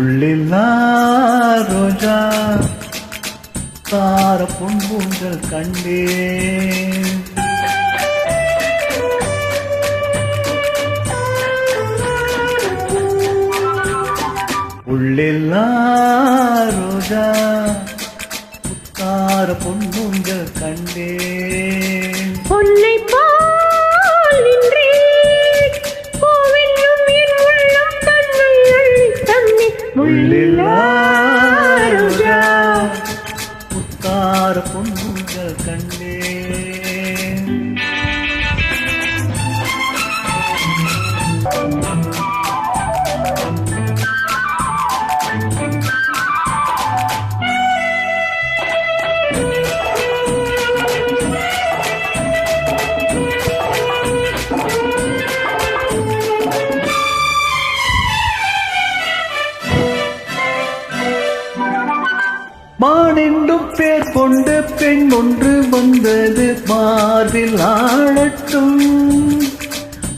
உள்ளில்லா ரோஜா தார பொன்பூஞ்சல் கண்டேன். உள்ளில்லா ரோஜா தார பொன்பூஞ்சல் கண்டேன். பொன்னை போல் நின்றே பூவென்னும் என் உள்ளம் தன்னை அள்ளி தந்தி. உள்ளில்லா ரோஜா தார பொன்பூஞ்சல் கண்டேன். மான் என்னும் பேர் கொண்டு பெண் ஒன்று வந்தது மார்பில் ஆடட்டும்.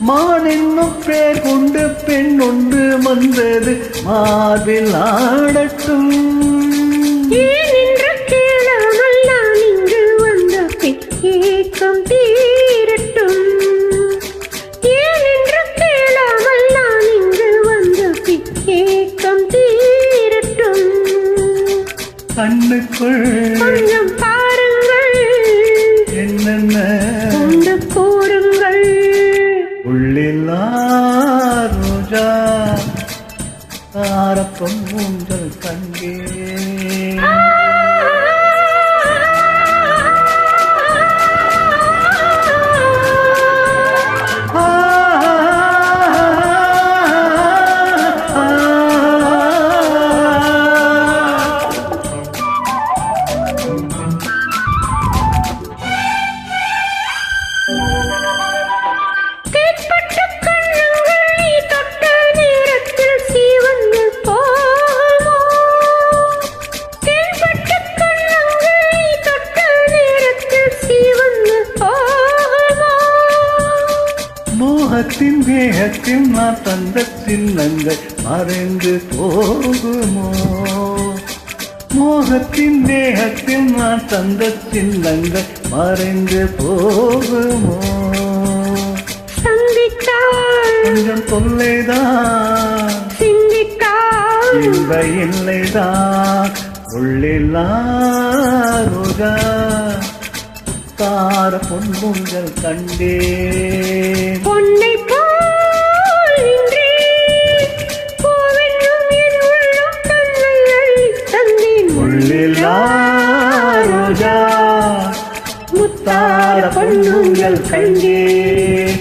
மான் என்னும் பேர் கொண்டு பெண் ஒன்று வந்தது மார்பில் ஆடட்டும். ஏன் என்று கேளாமல் நான் இங்கு வந்த பின் ஏக்கம் தீரட்டும். ஏன் என்று கேளாமல் நான் இங்கு வந்த பின் ஏக்கம் தீரட்டும். கண்ணுக்குள் கொஞ்சம் பாருங்கள் என்னென்ன கொண்டு கூறுங்கள். உள்ளில்லா ரோஜா தார பொன்பூஞ்சல் கண்டேன். கேட்பட்ட கண்ணங்கள் நீ தொட்ட நேரத்தில் சீவந்து போமோ. கேட்பட்ட கண்ணங்கள் நீ தொட்ட நேரத்தில் சீவந்து போமோ. மோகத்தின் மேகத்தில் நான் தந்த சின்னங்கள் மறைந்து போகுமோ. மோகத்தின் தேகத்தில் நான் தந்த சின்னங்கள் மறைந்து போகுமோ. சந்தித்தால் கொஞ்சம் தொல்லைதான் சிந்தித்தால் இன்ப இல்லைதான். உள்ளில்லா ரோஜா தார பொன்பூஞ்சல் கண்டேன். பொன்னை போல் நின்றே பூவென்னும் என் உள்ளம் தன்னை அள்ளி தந்தேன். உள்ளில்லா ரோஜா முத்தார தார பொன்பூஞ்சல் கண்டேன்.